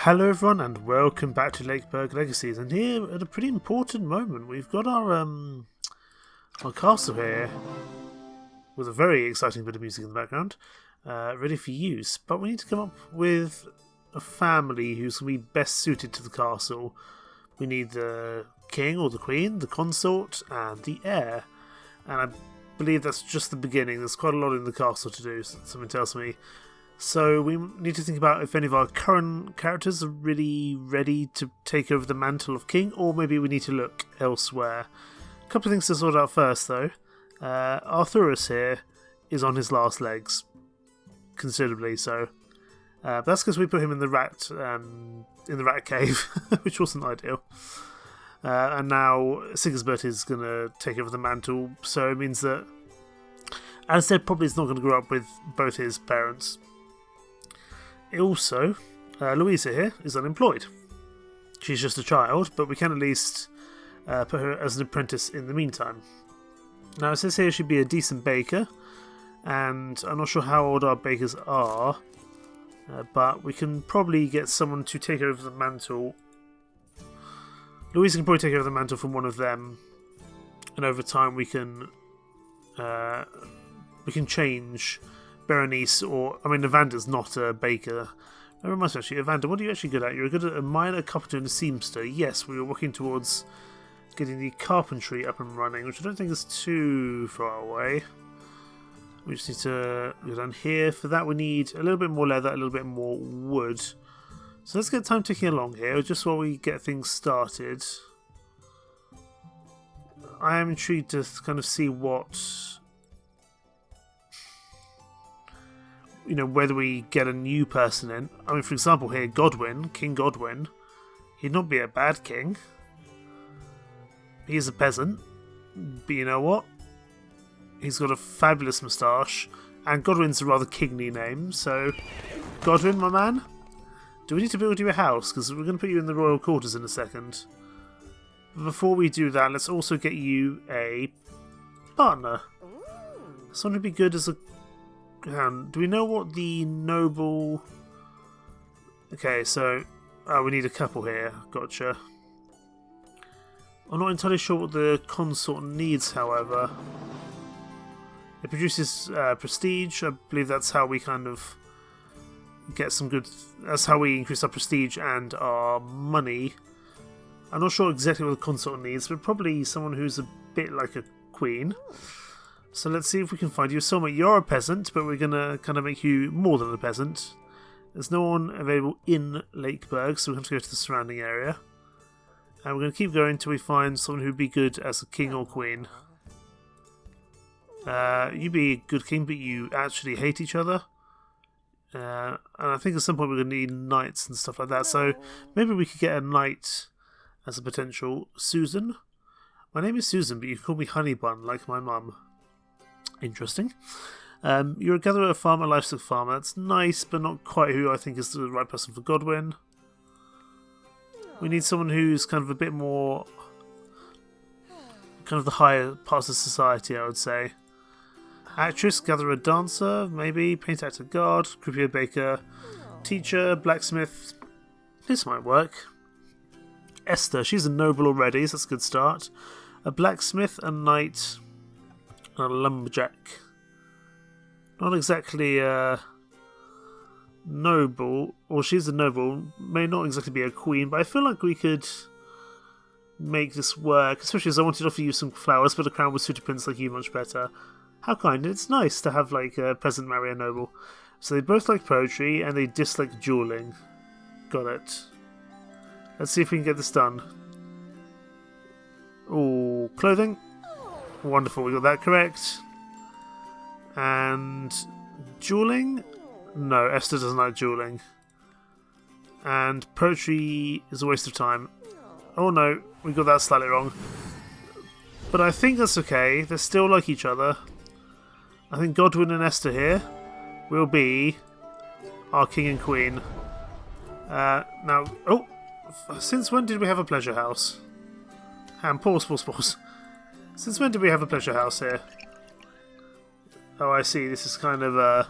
Hello everyone and welcome back to Lakeburg Legacies, and here at a pretty important moment we've got our castle here with a very exciting bit of music in the background ready for use, but we need to come up with a family who's going to be best suited to the castle. We need the king or the queen, the consort and the heir, and I believe that's just the beginning. There's quite a lot in the castle to do, something tells me. So we need to think about if any of our current characters are really ready to take over the mantle of king, or maybe we need to look elsewhere. A couple of things to sort out first though. Huithril here is on his last legs, considerably so. But that's because we put him in the rat cave, which wasn't ideal. And now Sigisbert is going to take over the mantle, so it means that Alistair probably is not going to grow up with both his parents. Also, Louisa here is unemployed. She's just a child, but we can at least put her as an apprentice in the meantime. Now it says here she'd be a decent baker, and I'm not sure how old our bakers are, but we can probably get someone to take over the mantle. Louisa can probably take over the mantle from one of them, and over time we can change Berenice, or I mean, Evander's not a baker. That reminds me, actually, Evander, what are you actually good at? You're good at a miner, a carpenter, and a seamster. Yes, we were working towards getting the carpentry up and running, which I don't think is too far away. We just need to go down here. For that, we need a little bit more leather, a little bit more wood. So let's get time ticking along here, just while we get things started. I am intrigued to kind of see what, whether we get a new person in. I mean, for example here, Godwin, King Godwin, he'd not be a bad king. He's a peasant, but you know what? He's got a fabulous moustache, and Godwin's a rather kingly name, so Godwin, my man, do we need to build you a house? Because we're going to put you in the royal quarters in a second. But before we do that, let's also get you a partner. Someone who'd be good as a... Do we know what the noble... Okay, so... we need a couple here. Gotcha. I'm not entirely sure what the consort needs, however. It produces prestige. I believe that's how we kind of get some good... That's how we increase our prestige and our money. I'm not sure exactly what the consort needs, but probably someone who's a bit like a queen. So let's see if we can find you. Soma, you're a peasant, but we're going to kind of make you more than a peasant. There's no one available in Lakeburg, so we're going to go to the surrounding area. And we're going to keep going until we find someone who'd be good as a king or queen. You'd be a good king, but you actually hate each other. And I think at some point we're going to need knights and stuff like that. So maybe we could get a knight as a potential. Susan. My name is Susan, but you can call me Honeybun, like my mum. Interesting. You're a gatherer, a farmer, livestock farmer. That's nice, but not quite who I think is the right person for Godwin. We need someone who's kind of a bit more... kind of the higher parts of society, I would say. Actress, gatherer, dancer, maybe. Paint actor, guard, croupier, baker, teacher, blacksmith. This might work. Esther, she's a noble already, so that's a good start. A blacksmith, a knight, and a lumberjack. Not exactly a noble, or she's a noble, may not exactly be a queen, but I feel like we could make this work, especially as I wanted to offer you some flowers, but a crown would suit a prince like you much better. How kind. It's nice to have like a peasant marry a noble. So they both like poetry, and they dislike dueling. Got it. Let's see if we can get this done. Ooh, clothing. Wonderful, we got that correct. And dueling? No, Esther doesn't like dueling. And poetry is a waste of time. Oh no, we got that slightly wrong. But I think that's okay. They still like each other. I think Godwin and Esther here will be our king and queen. Now, oh, since when did we have a pleasure house? Pause. Since when did we have a pleasure house here? Oh, I see. This is kind of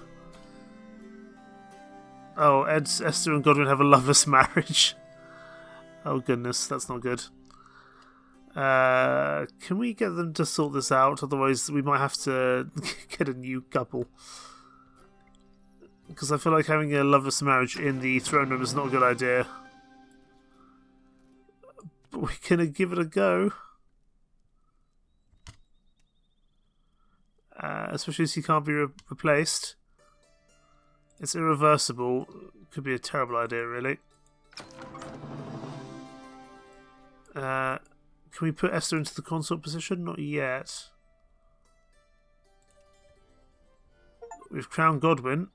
Oh, Esther and Godwin have a loveless marriage. Oh goodness, that's not good. Can we get them to sort this out? Otherwise we might have to get a new couple. Because I feel like having a loveless marriage in the throne room is not a good idea. But we're going to give it a go. Especially as he can't be replaced. It's irreversible. Could be a terrible idea, really. Can we put Esther into the consort position? Not yet. We've crowned Godwin.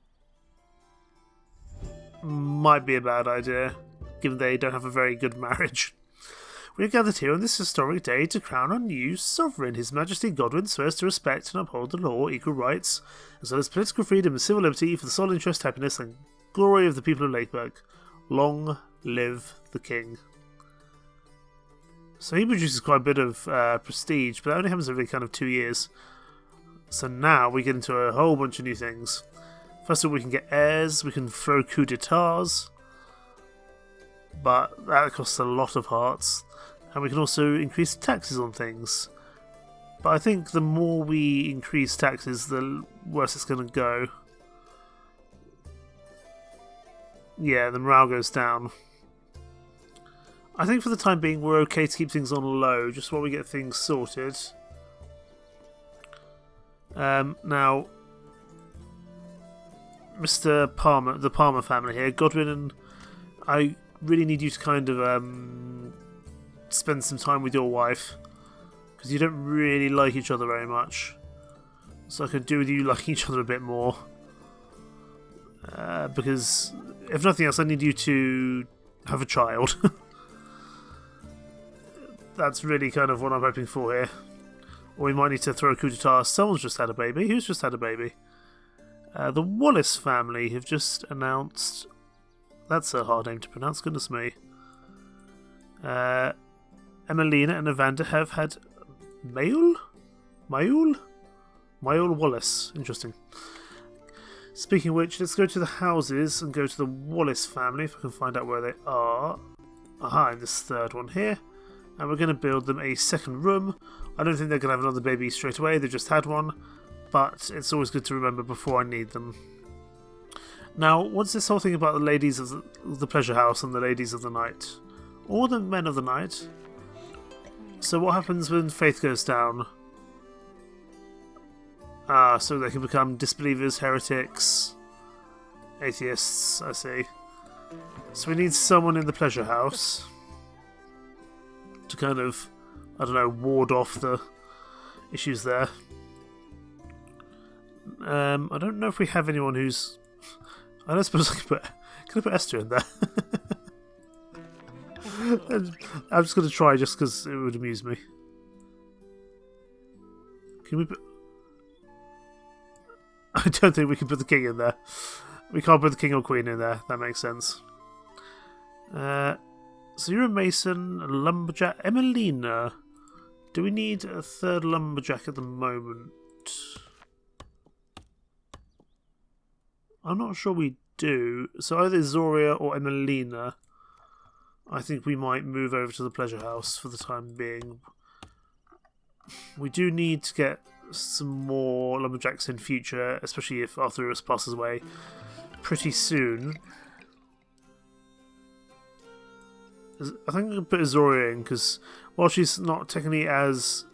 Might be a bad idea, given they don't have a very good marriage. We are gathered here on this historic day to crown our new sovereign. His Majesty Godwin swears to respect and uphold the law, equal rights, as well as political freedom and civil liberty for the sole interest, happiness, and glory of the people of Lakeburg. Long live the king. So he produces quite a bit of prestige, but that only happens every kind of 2 years. So now we get into a whole bunch of new things. First of all, we can get heirs, we can throw coup d'etats, but that costs a lot of hearts. And we can also increase taxes on things. But I think the more we increase taxes, the worse it's going to go. Yeah, the morale goes down. I think for the time being we're okay to keep things on low, just while we get things sorted. Now, Mr. Palmer, the Palmer family here, Godwin, and I really need you to kind of spend some time with your wife, because you don't really like each other very much. So I could do with you liking each other a bit more. Because, if nothing else, I need you to have a child. That's really kind of what I'm hoping for here. Or we might need to throw a coup d'etat. Someone's just had a baby. Who's just had a baby? The Wallace family have just announced... That's a hard name to pronounce, goodness me. Emelina and Evander have had... Mayul Wallace. Interesting. Speaking of which, let's go to the houses and go to the Wallace family, if I can find out where they are. Aha, in this third one here. And we're going to build them a second room. I don't think they're going to have another baby straight away, they've just had one. But it's always good to remember before I need them. Now, what's this whole thing about the ladies of the pleasure house and the ladies of the night? Or the men of the night? So what happens when faith goes down? So they can become disbelievers, heretics, atheists, I see. So we need someone in the pleasure house to kind of, I don't know, ward off the issues there. I don't know if we have anyone who's... I don't suppose I can I put Esther in there? I'm just going to try just because it would amuse me. Can we put... I don't think we can put the king in there. We can't put the king or queen in there. That makes sense. So you're a mason, a lumberjack. Emelina. Do we need a third lumberjack at the moment? I'm not sure we do. So either Zoria or Emelina. I think we might move over to the pleasure house for the time being. We do need to get some more lumberjacks in future, especially if Arthurus passes away pretty soon. I think I'm going to put Zoria in, because while she's not technically as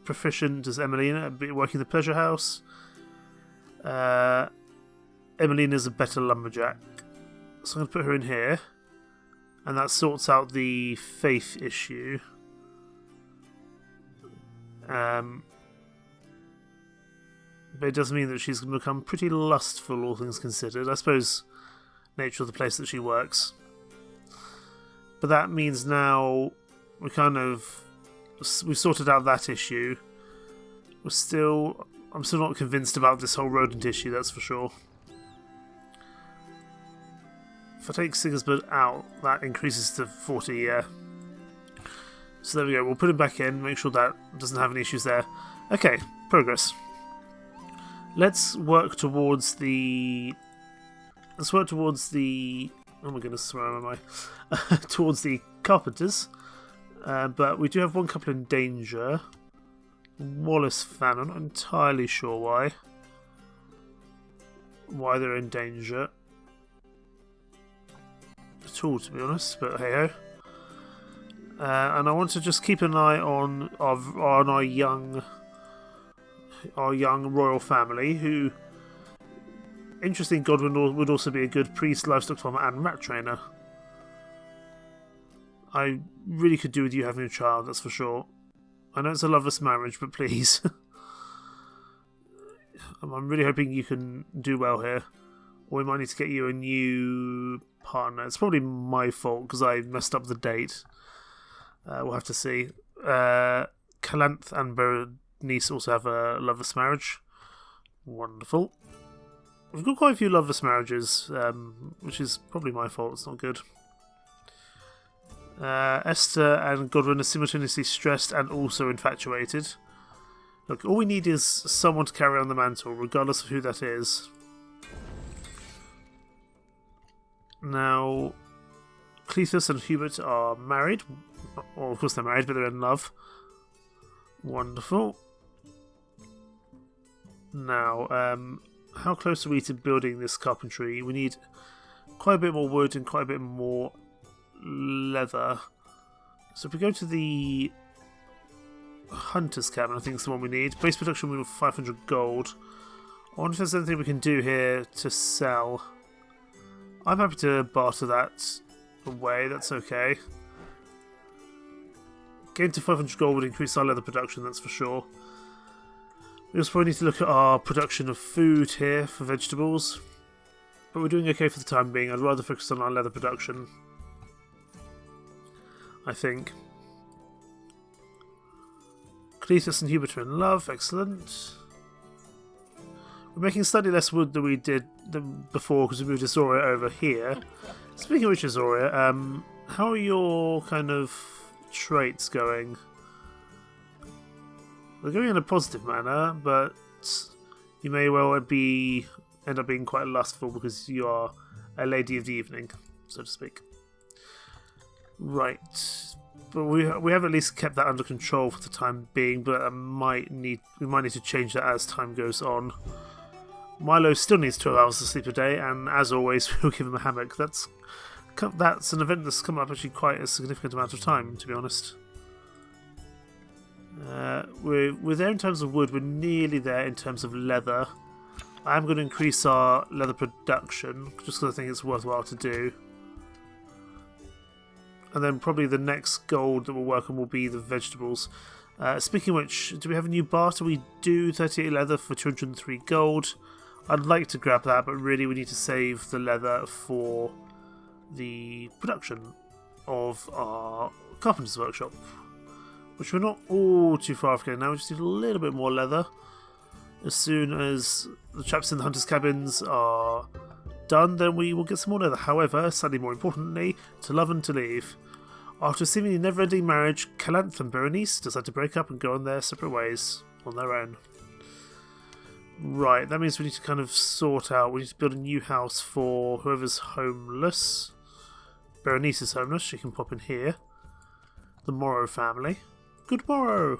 proficient as Emelina at working the pleasure house, Emelina's a better lumberjack. So I'm going to put her in here, and that sorts out the faith issue. But it does mean that she's going to become pretty lustful, all things considered. I suppose nature of the place that she works. But that means now we've sorted out that issue. I'm still not convinced about this whole rodent issue, that's for sure. If I take Sigismund out, that increases to 40, yeah. So there we go, we'll put him back in, make sure that doesn't have any issues there. Okay, progress. Let's work towards the let's work towards the... Oh my goodness, where am I? Towards the carpenters. But we do have one couple in danger. Wallace fan, I'm not entirely sure why they're in danger at all, to be honest, but hey ho. And I want to just keep an eye on our young royal family, who, interesting, Godwin would also be a good priest, livestock farmer, and rat trainer. I really could do with you having a child, that's for sure. I know it's a loveless marriage, but please. I'm really hoping you can do well here. Or we might need to get you a new partner. It's probably my fault because I messed up the date. We'll have to see. Calanth and Berenice also have a loveless marriage. Wonderful. We've got quite a few loveless marriages, which is probably my fault. It's not good. Esther and Godwin are simultaneously stressed and also infatuated. Look, all we need is someone to carry on the mantle, regardless of who that is. Now, Cletus and Hubert are married. Well, of course they're married, but they're in love. Wonderful. Now, how close are we to building this carpentry? We need quite a bit more wood and quite a bit more leather. So if we go to the Hunter's Cabin, I think it's the one we need. Base production with 500 gold. I wonder if there's anything we can do here to sell. I'm happy to barter that away, that's okay. Getting to 500 gold would increase our leather production, that's for sure. We also probably need to look at our production of food here for vegetables. But we're doing okay for the time being. I'd rather focus on our leather production, I think. Cletus and Hubert are in love, excellent. We're making slightly less wood than we did before because we moved Azoria over here. Speaking of which, Azoria, how are your kind of traits going? They're going in a positive manner, but you may well end up being quite lustful because you are a lady of the evening, so to speak. Right, but we have at least kept that under control for the time being, but we might need to change that as time goes on. Milo still needs 12 hours of sleep a day, and as always, we'll give him a hammock. That's an event that's come up actually quite a significant amount of time, to be honest. We're there in terms of wood. We're nearly there in terms of leather. I'm going to increase our leather production just because I think it's worthwhile to do. And then probably the next gold that we'll work on will be the vegetables. Speaking of which, do we have a new barter? We do 38 leather for 203 gold. I'd like to grab that, but really we need to save the leather for the production of our carpenter's workshop, which we're not all too far off getting now. We just need a little bit more leather. As soon as the chaps in the hunter's cabins are done, then we will get some more leather. However, slightly more importantly, to love and to leave. After a seemingly never-ending marriage, Calanth and Berenice decide to break up and go on their separate ways on their own. Right, that means we need to kind of sort out. We need to build a new house for whoever's homeless. Berenice is homeless, she can pop in here. The Morrow family. Good morrow!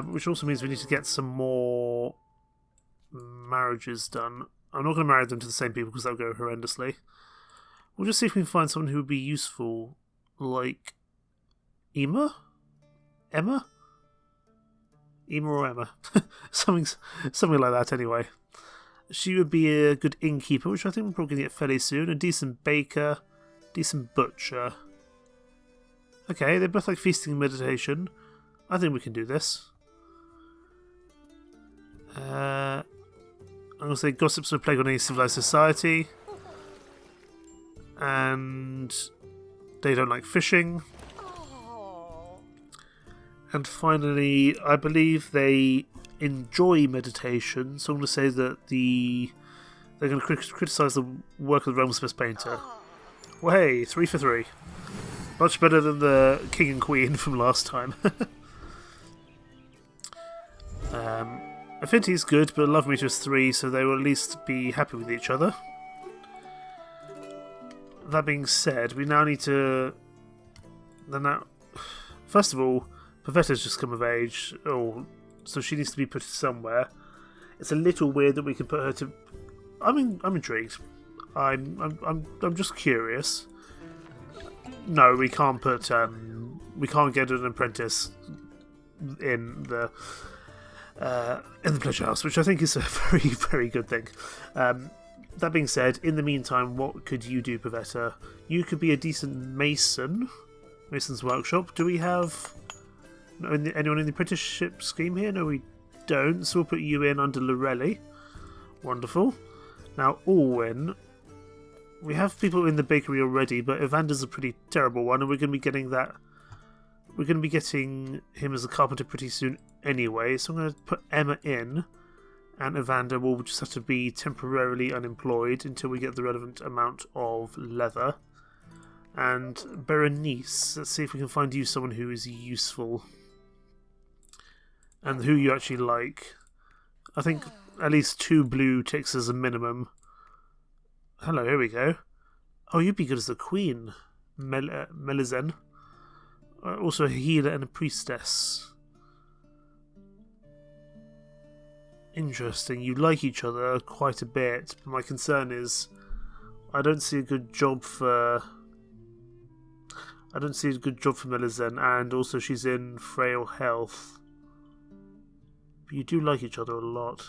Which also means we need to get some more marriages done. I'm not going to marry them to the same people because that'll go horrendously. We'll just see if we can find someone who would be useful, like Emma? Emma? Emma or Emma? something like that anyway. She would be a good innkeeper, which I think we're probably going to get fairly soon. A decent baker, decent butcher. Okay, they both like feasting and meditation. I think we can do this. I'm going to say gossips are a plague on any civilized society. And they don't like fishing. And finally, I believe they enjoy meditation, so I'm going to say that they're going to criticise the work of the realm's best painter. Well, hey, 3 for 3. Much better than the king and queen from last time. Affinity is good, but love meter is 3, so they will at least be happy with each other. that being said, we now need to... First of all, Pavetta's just come of age, so she needs to be put somewhere. It's a little weird that we can put her to... I'm intrigued. I'm just curious. No, we can't put... we can't get an apprentice in the pleasure house, which I think is a very, very good thing. That being said, in the meantime, what could you do, Pavetta? You could be a decent mason. Mason's workshop. Do we have anyone in the apprenticeship scheme here? No, we don't. So we'll put you in under Lorelli. Wonderful. Now, Alwyn. We have people in the bakery already, but Evander's a pretty terrible one, and we're going to be getting that. We're going to be getting him as a carpenter pretty soon anyway. So I'm going to put Emma in. And Evander will just have to be temporarily unemployed until we get the relevant amount of leather. And Berenice, let's see if we can find you someone who is useful. And who you actually like. I think at least 2 blue ticks as a minimum. Hello, here we go. Oh, you'd be good as a queen. Melizen. Also a healer and a priestess. Interesting. You like each other quite a bit, but my concern is I don't see a good job for Melizen, and also she's in frail health. But you do like each other a lot.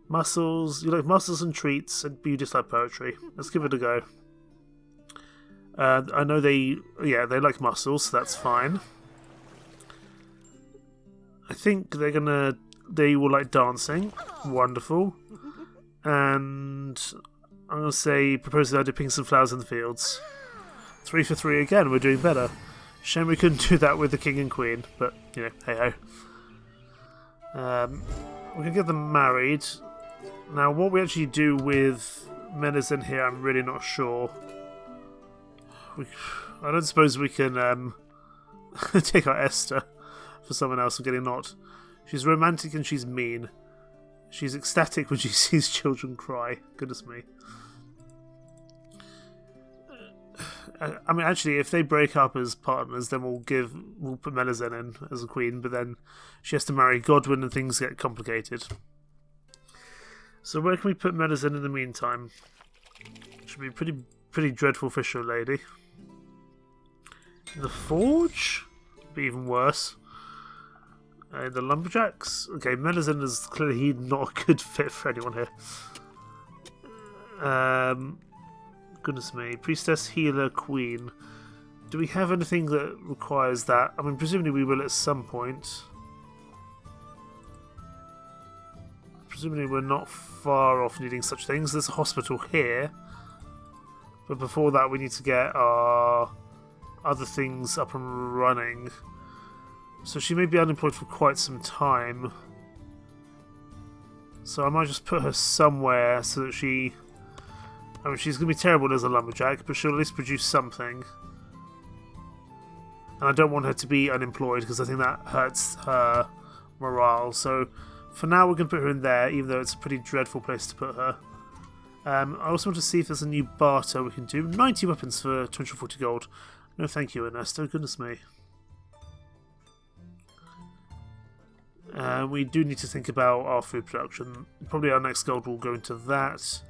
Muscles, you like muscles and treats, and you dislike poetry. Let's give it a go. I know they like muscles, so that's fine. I think they will like dancing. Wonderful. And I'm going to say, propose the idea of picking some flowers in the fields. 3 for 3 again, we're doing better. Shame we couldn't do that with the king and queen, but, you know, hey ho. We can get them married. Now, what we actually do with Melizen here, I'm really not sure. I don't suppose we can take our Esther for someone else and get a knot. She's romantic and she's mean. She's ecstatic when she sees children cry. Goodness me. I mean, actually, if they break up as partners, then we'll put Melizen in as a queen, but then she has to marry Godwin and things get complicated. So where can we put Melizen in the meantime? Should be a pretty dreadful fisher lady. The forge? Be even worse. The lumberjacks? Okay, Melizen is clearly not a good fit for anyone here. Goodness me. Priestess, healer, queen. Do we have anything that requires that? I mean, presumably we will at some point. Presumably we're not far off needing such things. There's a hospital here. But before that we need to get our other things up and running. So she may be unemployed for quite some time. So I might just put her somewhere so that she... I mean, she's going to be terrible as a lumberjack, but she'll at least produce something. And I don't want her to be unemployed because I think that hurts her morale. So for now we're going to put her in there, even though it's a pretty dreadful place to put her. I also want to see if there's a new barter we can do. 90 weapons for 240 gold. No thank you, Ernesto. Goodness me. We do need to think about our food production. Probably our next gold will go into that.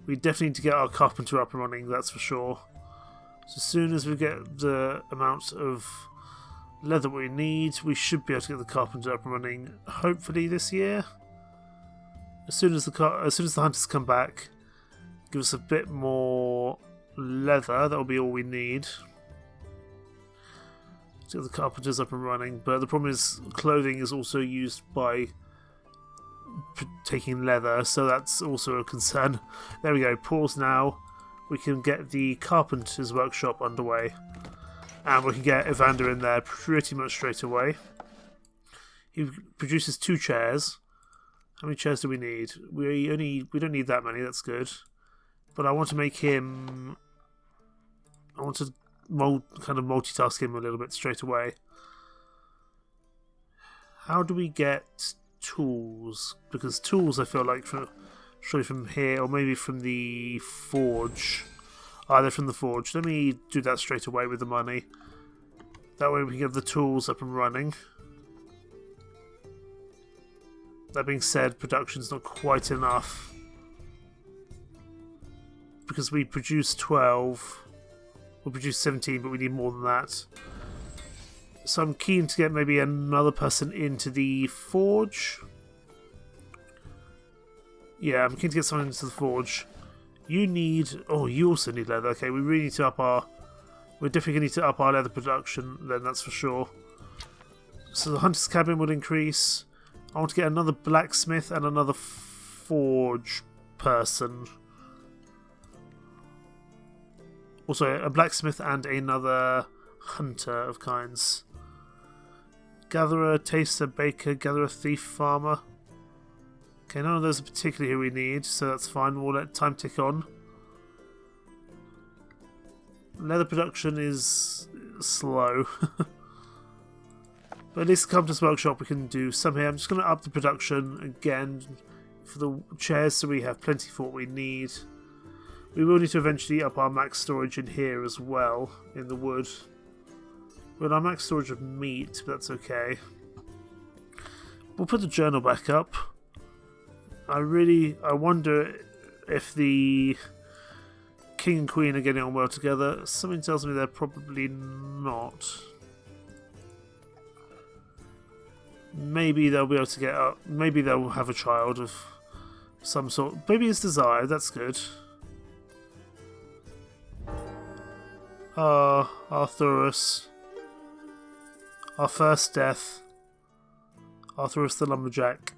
We definitely need to get our carpenter up and running, that's for sure. So as soon as we get the amount of leather we need, we should be able to get the carpenter up and running, hopefully this year. As soon as the hunters come back, give us a bit more leather, that'll be all we need. To get the carpenters up and running, but the problem is clothing is also used by taking leather, so that's also a concern. There we go, pause now. We can get the carpenter's workshop underway, and we can get Evander in there pretty much straight away. He produces 2 chairs. How many chairs do we need? We don't need that many, that's good. But I want to make him... I want to kind of multitask him a little bit straight away. How do we get tools? Because tools I feel like surely from here, or maybe from the forge. Ah, they're from the forge. Let me do that straight away with the money. That way we can get the tools up and running. That being said, production's not quite enough. Because we produce 12. We'll produce 17, but we need more than that. So I'm keen to get maybe another person into the forge. Yeah, I'm keen to get someone into the forge. You need... Oh, you also need leather. Okay, we really need to up our... We're definitely going to need to up our leather production then, that's for sure. So the hunter's cabin will increase. I want to get another blacksmith and another forge person. Also, a blacksmith and another hunter of kinds. Gatherer, taster, baker, gatherer, thief, farmer. Okay, none of those are particularly who we need, so that's fine. We'll let time tick on. Leather production is slow. But at least the Carpenter's Workshop we can do some here. I'm just going to up the production again for the chairs so we have plenty for what we need. We will need to eventually up our max storage in here as well, in the wood. We'll our max storage of meat, but that's okay. We'll put the journal back up. I wonder if the King and Queen are getting on well together. Something tells me they're probably not. Maybe they'll be able to get up. Maybe they'll have a child of some sort. Baby is desired, that's good. Ah, Arthurus. Our first death. Arthurus the Lumberjack.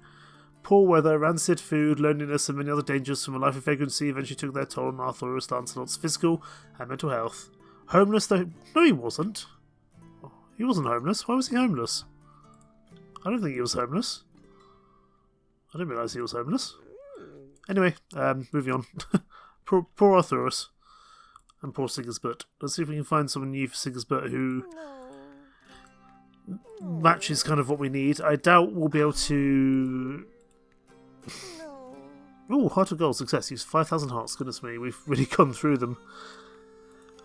Poor weather, rancid food, loneliness, and many other dangers from a life of vagrancy eventually took their toll on Arthurus Lancelot's physical and mental health. Homeless though... No, he wasn't. He wasn't homeless. Why was he homeless? I don't think he was homeless. I didn't realise he was homeless. Anyway, moving on. poor Arthurus. And poor Sigisbert. Let's see if we can find someone new for Sigisbert who matches kind of what we need. I doubt we'll be able to... Oh, Heart of Gold, success. Use 5,000 hearts. Goodness me, we've really gone through them.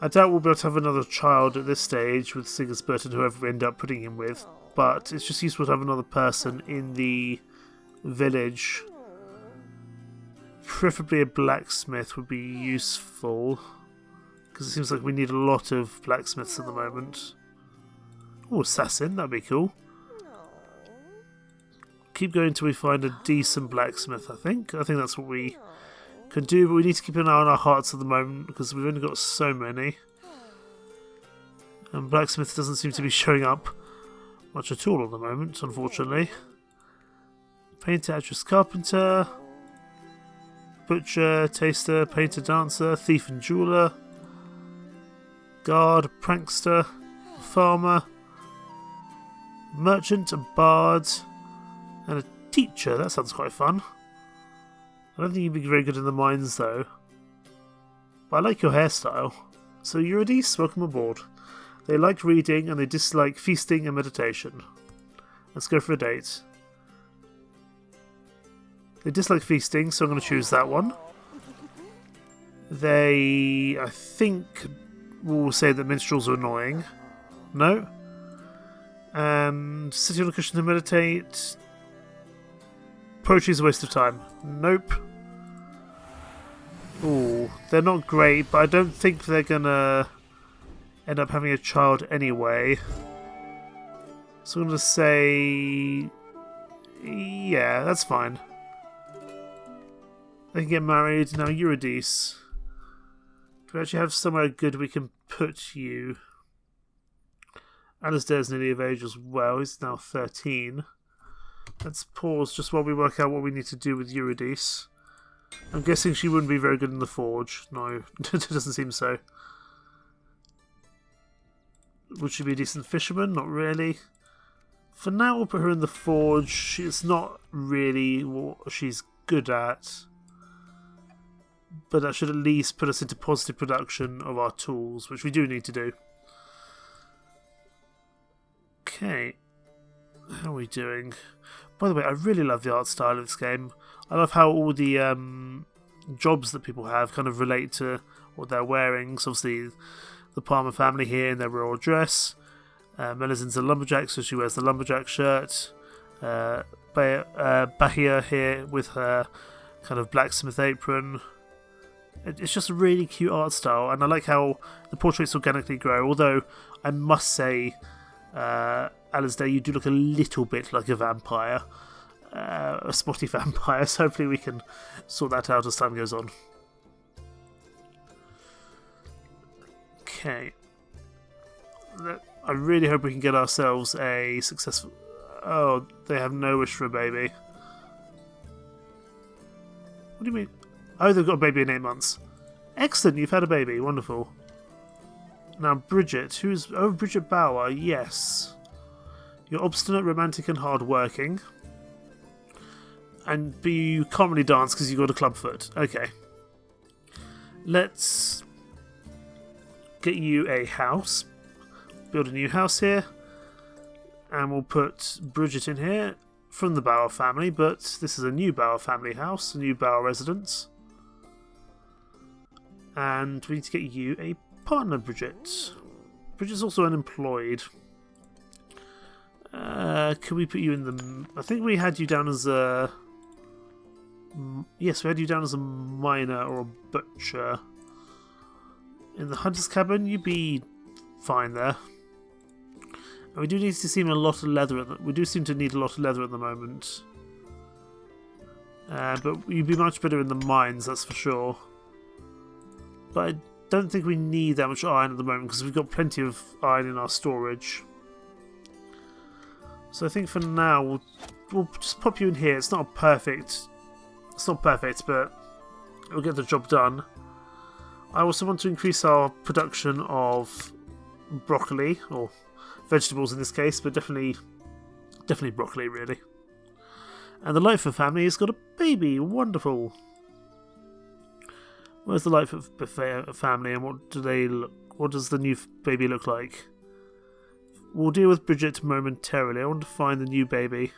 I doubt we'll be able to have another child at this stage with Sigisbert and whoever we end up putting him with. But it's just useful to have another person in the village. Preferably a blacksmith would be useful. Because it seems like we need a lot of blacksmiths at the moment. Oh, assassin, that'd be cool. Keep going until we find a decent blacksmith, I think. I think that's what we can do, but we need to keep an eye on our hearts at the moment because we've only got so many. And blacksmith doesn't seem to be showing up much at all at the moment, unfortunately. Painter, actress, carpenter, butcher, taster, painter, dancer, thief and jeweller, guard, prankster, farmer, merchant, a bard, and a teacher. That sounds quite fun. I don't think you'd be very good in the mines though. But I like your hairstyle. So Eurydice, welcome aboard. They like reading and they dislike feasting and meditation. Let's go for a date. They dislike feasting, so I'm going to choose that one. They, I think, will say that minstrels are annoying. No. And sitting on a cushion to meditate. Poetry is a waste of time. Nope. Ooh, they're not great, but I don't think they're gonna end up having a child anyway. So I'm gonna say... yeah, that's fine. They can get married. Now, Eurydice. Do we actually have somewhere good we can put you? Alasdair's nearly of age as well. He's now 13. Let's pause just while we work out what we need to do with Eurydice. I'm guessing she wouldn't be very good in the forge. No, it doesn't seem so. Would she be a decent fisherman? Not really. For now, we'll put her in the forge. She's not really what she's good at. But that should at least put us into positive production of our tools, which we do need to do. Okay. How are we doing? By the way, I really love the art style of this game. I love how all the jobs that people have kind of relate to what they're wearing. So obviously the Palmer family here in their royal dress. Melisand's a lumberjack, so she wears the lumberjack shirt. Bahia here with her kind of blacksmith apron. It's just a really cute art style, and I like how the portraits organically grow, although I must say, Alasdair, you do look a little bit like a vampire. A spotty vampire, so hopefully we can sort that out as time goes on. Okay. I really hope we can get ourselves a successful... Oh, they have no wish for a baby. What do you mean? Oh, they've got a baby in 8 months. Excellent, you've had a baby. Wonderful. Now, Bridget. Who's... Oh, Bridget Bauer. Yes. You're obstinate, romantic and hard-working. But you can't really dance because you've got a club foot. Okay. Let's get you a house. Build a new house here. And we'll put Bridget in here from the Bauer family, but this is a new Bauer family house, a new Bauer residence. And we need to get you a partner, Bridget. Bridget's also unemployed. Can we put you in the... I think we had you down as a... Yes, we had you down as a miner or a butcher. In the hunter's cabin, you'd be fine there. And we do need to seem a lot of leather. We do seem to need a lot of leather at the moment. But you'd be much better in the mines, that's for sure. But I don't think we need that much iron at the moment because we've got plenty of iron in our storage. So I think for now we'll just pop you in here. It's not perfect. It's not perfect, but it'll get the job done. I also want to increase our production of broccoli, or vegetables in this case, but definitely broccoli, really. And the Lightfoot family has got a baby. Wonderful. Where's the Lightfoot family, and what do they look? What does the new baby look like? We'll deal with Bridget momentarily. I want to find the new baby.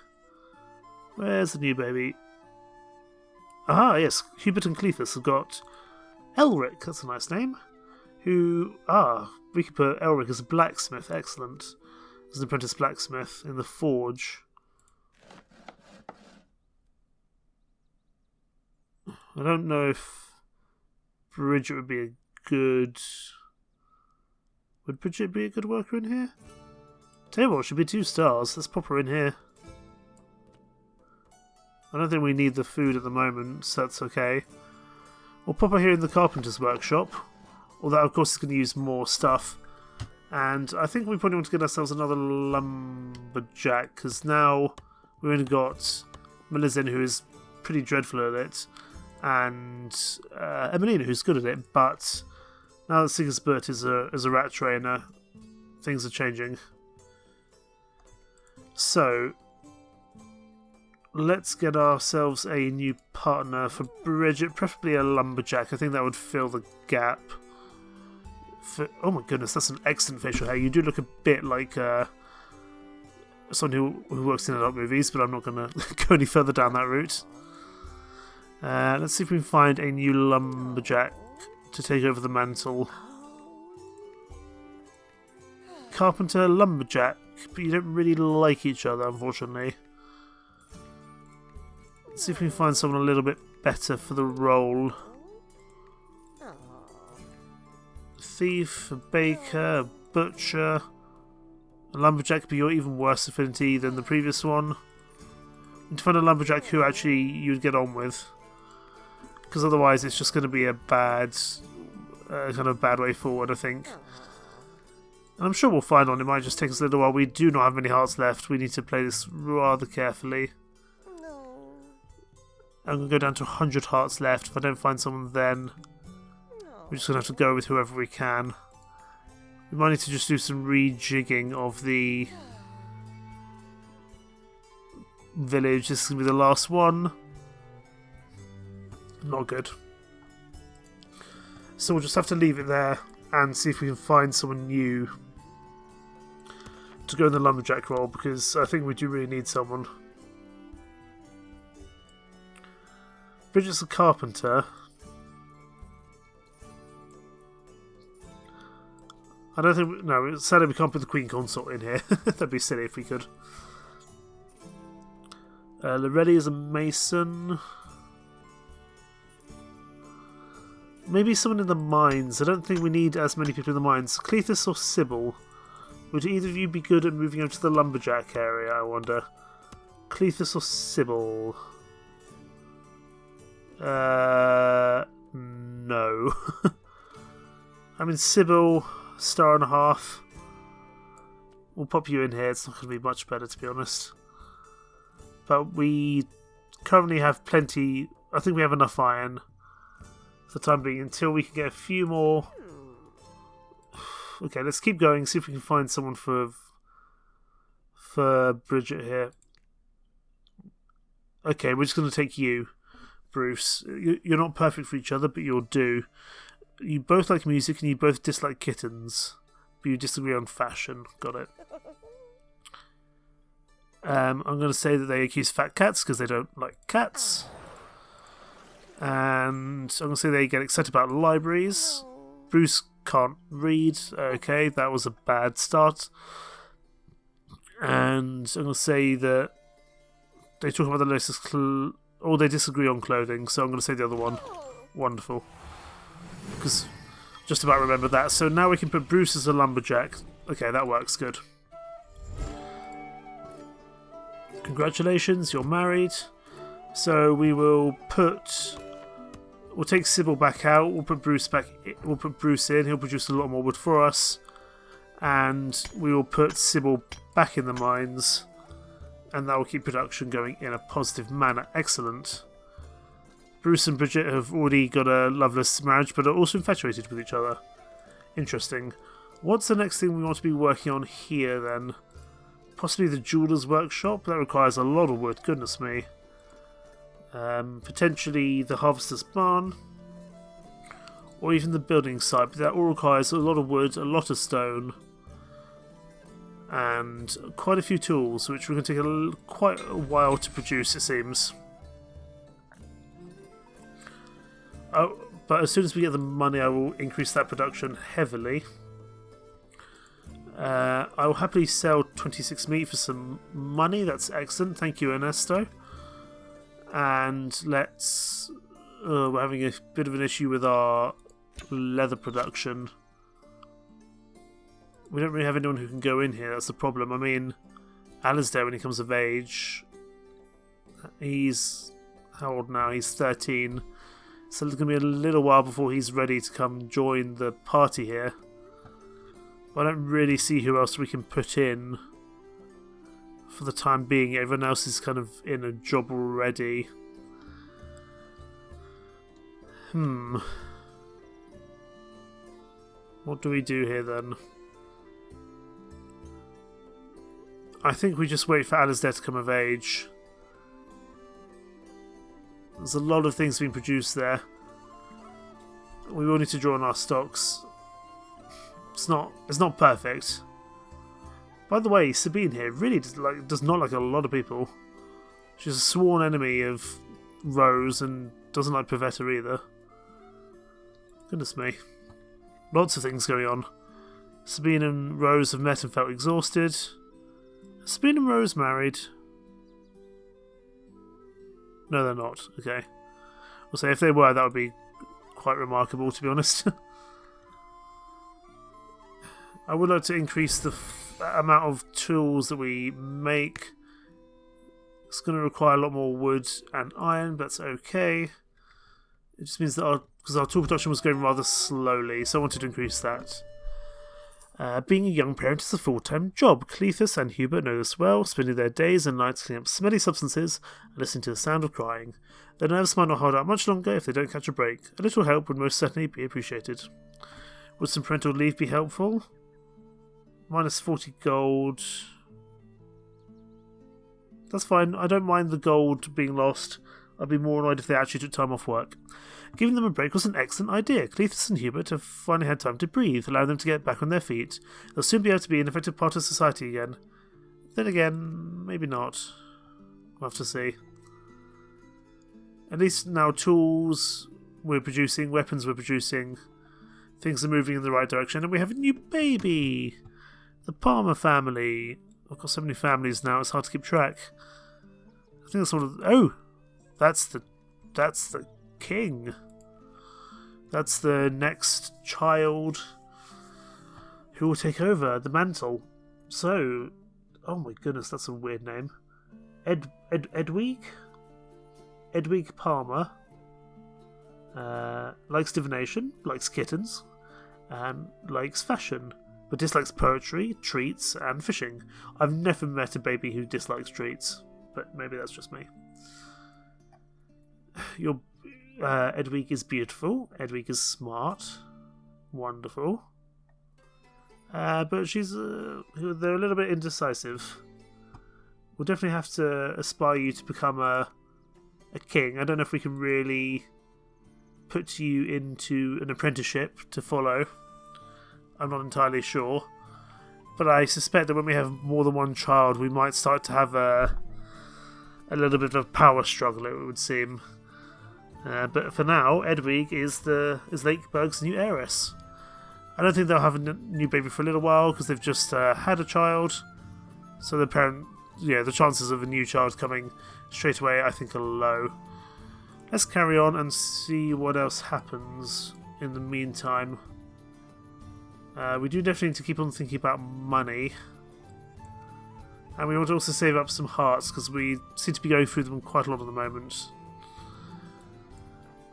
Where's the new baby? Ah, yes. Hubert and Cletus have got Elric. That's a nice name. We could put Elric as a blacksmith. Excellent. As an apprentice blacksmith in the forge. I don't know if Bridget would be a good... Would Bridget be a good worker in here? Tell you what, she'd be 2 stars. Let's pop her in here. I don't think we need the food at the moment, so that's okay. We'll pop her here in the carpenter's workshop. Although, of course, it's going to use more stuff. And I think we probably want to get ourselves another lumberjack, because now we've only got Melisandre, who is pretty dreadful at it, and Emelina, who's good at it, but now that Sigisbert is a rat trainer, things are changing. So, let's get ourselves a new partner for Bridget, preferably a lumberjack. I think that would fill the gap. Oh my goodness, that's an excellent facial hair. You do look a bit like someone who works in adult movies, but I'm not going to go any further down that route. Let's see if we can find a new lumberjack to take over the mantle. Carpenter, lumberjack, but you don't really like each other, unfortunately. Let's see if we can find someone a little bit better for the role. Thief, a baker, a butcher, a lumberjack, but you're even worse affinity than the previous one. You need to find a lumberjack who actually you'd get on with, because otherwise it's just going to be a bad, kind of bad way forward, I think. And I'm sure we'll find one. It might just take us a little while. We do not have many hearts left. We need to play this rather carefully. I'm going to go down to 100 hearts left. If I don't find someone then, we're just going to have to go with whoever we can. We might need to just do some rejigging of the village. This is going to be the last one. Not good. So we'll just have to leave it there and see if we can find someone new to go in the lumberjack role, because I think we do really need someone. Bridget's a carpenter. I don't think... No, sadly we can't put the Queen Consort in here. That'd be silly if we could. Lorelli is a mason. Maybe someone in the mines. I don't think we need as many people in the mines. Cletus or Sybil? Would either of you be good at moving over to the lumberjack area, I wonder? Cletus or Sybil? No. I mean, Sybil, star and a half. We'll pop you in here. It's not going to be much better, to be honest. But we currently have plenty. I think we have enough iron for the time being until we can get a few more. Okay, let's keep going. See if we can find someone for Bridget here. Okay, we're just going to take you, Bruce. You're not perfect for each other, but you'll do. You both like music and you both dislike kittens, but you disagree on fashion. Got it. I'm going to say that they accuse fat cats because they don't like cats. And I'm going to say they get excited about libraries. Bruce can't read. Okay, that was a bad start. And I'm going to say that they talk about the latest or they disagree on clothing, so I'm going to say the other one. Wonderful. Because just about remember that. So now we can put Bruce as a lumberjack. Okay, that works good. Congratulations, you're married. So we'll take Sybil back out. We'll put Bruce back. We'll put Bruce in. He'll produce a lot more wood for us, and we will put Sybil back in the mines, and that will keep production going in a positive manner. Excellent. Bruce and Bridget have already got a loveless marriage, but are also infatuated with each other. Interesting. What's the next thing we want to be working on here then? Possibly the jeweler's workshop. That requires a lot of wood. Goodness me. Potentially the harvester's barn, or even the building site, but that all requires a lot of wood, a lot of stone, and quite a few tools, which we're going to take quite a while to produce, it seems. Oh, but as soon as we get the money, I will increase that production heavily. I will happily sell 26 meat for some money. That's excellent. Thank you, Ernesto. And let's... we're having a bit of an issue with our leather production. We don't really have anyone who can go in here. That's the problem. I mean, Alasdair, when he comes of age, he's... how old now? He's 13. So it's going to be a little while before he's ready to come join the party here. I don't really see who else we can put in for the time being. Everyone else is kind of in a job already. What do we do here then? I think we just wait for Alasdair to come of age. There's a lot of things being produced there. We will need to draw on our stocks. It's not perfect. By the way, Sabine here really does not like a lot of people. She's a sworn enemy of Rose and doesn't like Pavetta either. Goodness me. Lots of things going on. Sabine and Rose have met and felt exhausted. Are Sabine and Rose married? No, they're not. Okay. We'll say if they were, that would be quite remarkable, to be honest. I would like to increase the amount of tools that we make. It's going to require a lot more wood and iron, but that's okay. It just means that because our tool production was going rather slowly, so I wanted to increase that. Being a young parent is a full-time job. Cletus and Hubert know this well, spending their days and nights cleaning up smelly substances and listening to the sound of crying. Their nerves might not hold out much longer if they don't catch a break. A little help would most certainly be appreciated. Would some parental leave be helpful? Minus 40 gold. That's fine. I don't mind the gold being lost. I'd be more annoyed if they actually took time off work. Giving them a break was an excellent idea. Cletus and Hubert have finally had time to breathe, allowing them to get back on their feet. They'll soon be able to be an effective part of society again. Then again, maybe not. We'll have to see. At least now tools we're producing, weapons we're producing. Things are moving in the right direction, and we have a new baby! The Palmer family. I've got so many families now, it's hard to keep track. I think that's one of the... Oh! That's the king. That's the next child who will take over the mantle. So... Oh my goodness, that's a weird name. Edwig? Edwig Palmer. Likes divination, likes kittens, and likes fashion, but dislikes poetry, treats, and fishing. I've never met a baby who dislikes treats, but maybe that's just me. Your Edwig is beautiful. Edwig is smart. Wonderful. But they're a little bit indecisive. We'll definitely have to aspire you to become a king. I don't know if we can really put you into an apprenticeship to follow. I'm not entirely sure. But I suspect that when we have more than one child, we might start to have a little bit of a power struggle, it would seem. But for now, Edwig is Lakeburg's new heiress. I don't think they'll have a new baby for a little while because they've just had a child. So the chances of a new child coming straight away, I think, are low. Let's carry on and see what else happens in the meantime. We do definitely need to keep on thinking about money. And we want to also save up some hearts because we seem to be going through them quite a lot at the moment.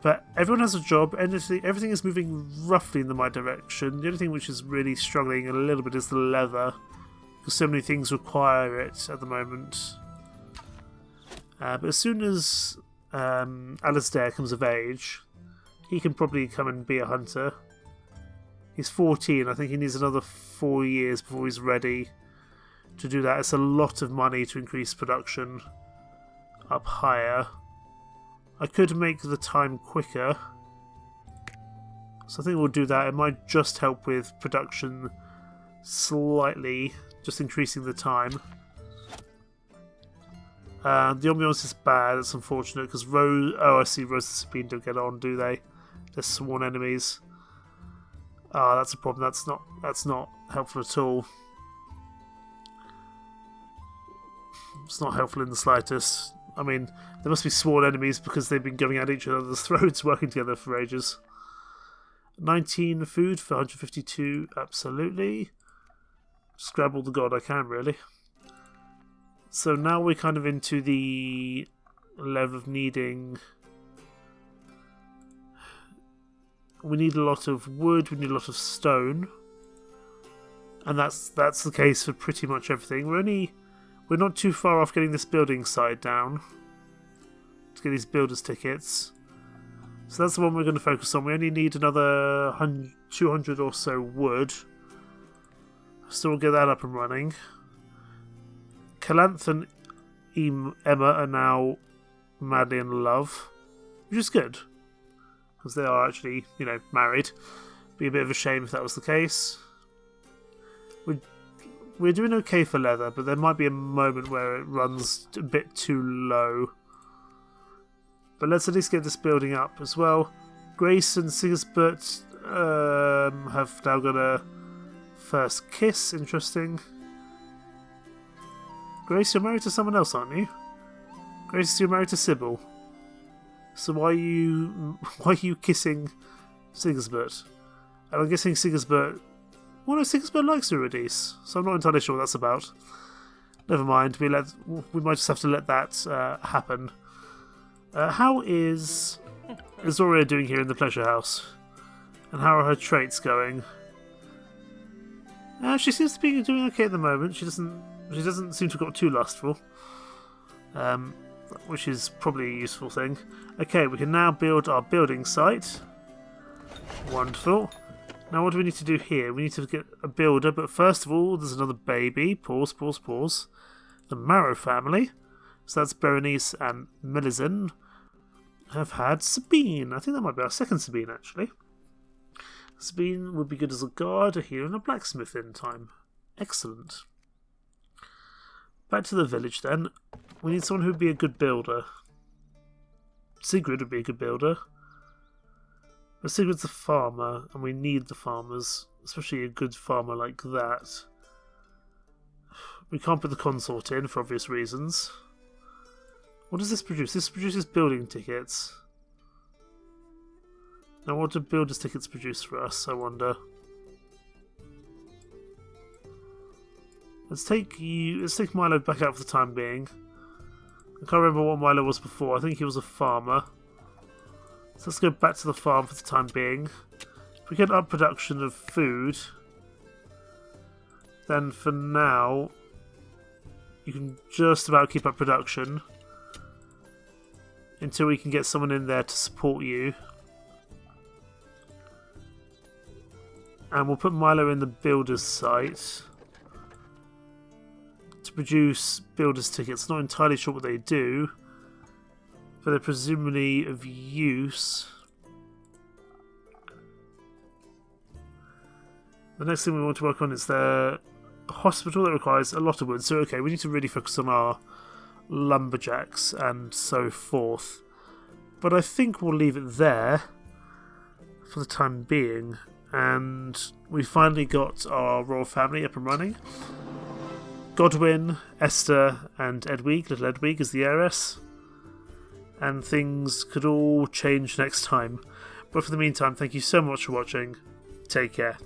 But everyone has a job, everything is moving roughly in the right direction. The only thing which is really struggling a little bit is the leather, because so many things require it at the moment. But as soon as Alasdair comes of age, he can probably come and be a hunter. He's 14, I think he needs another 4 years before he's ready to do that. It's a lot of money to increase production up higher. I could make the time quicker, so I think we'll do that. It might just help with production slightly, just increasing the time. The ambiance is bad, it's unfortunate, because I see Rose and Sabine don't get on, do they? They're sworn enemies. Ah, that's a problem. That's not helpful at all. It's not helpful in the slightest. I mean, they must be sworn enemies because they've been going at each other's throats, working together for ages. 19 food for 152, absolutely. Just grab all the gold I can, really. So now we're kind of into the level of needing... We need a lot of wood, we need a lot of stone. And that's the case for pretty much everything. We're not too far off getting this building side down to get these builders tickets. So that's the one we're going to focus on. We only need another 200 or so wood. So we'll get that up and running. Calanth and Emma are now madly in love, which is good. Because they are actually, married. Be a bit of a shame if that was the case. We're doing okay for leather, but there might be a moment where it runs a bit too low. But let's at least get this building up as well. Grace and Sigisbert have now got a first kiss. Interesting. Grace, you're married to someone else, aren't you? Grace, you're married to Sybil. So why are you kissing Sigisbert? And I'm guessing Sigisbert... Well, no, Sigisbert likes Eurydice, so I'm not entirely sure what that's about. Never mind, we might just have to let that happen. How is Azoria doing here in the pleasure house? And how are her traits going? She seems to be doing okay at the moment. She doesn't seem to have got too lustful. Which is probably a useful thing. Okay, we can now build our building site. Wonderful. Now what do we need to do here? We need to get a builder, but first of all, there's another baby. Pause. The Marrow family. So that's Berenice and Melisande have had Sabine. I think that might be our second Sabine, actually. Sabine would be good as a guard, a healer, and a blacksmith in time. Excellent. Back to the village, then. We need someone who would be a good builder. Sigrid would be a good builder. Let's see who's the farmer, and we need the farmers, especially a good farmer like that. We can't put the consort in for obvious reasons. What does this produce? This produces building tickets. Now what do builders' tickets produce for us, I wonder? Let's take Milo back out for the time being. I can't remember what Milo was before. I think he was a farmer. So let's go back to the farm for the time being. If we get up production of food, then for now you can just about keep up production until we can get someone in there to support you. And we'll put Milo in the builder's site to produce builder's tickets. Not entirely sure what they do, but they're presumably of use. The next thing we want to work on is the hospital that requires a lot of wood. So okay, we need to really focus on our lumberjacks and so forth. But I think we'll leave it there for the time being. And we finally got our royal family up and running. Godwin, Esther and Edwig, little Edwig is the heiress. And things could all change next time. But for the meantime, thank you so much for watching. Take care.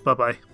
Bye bye.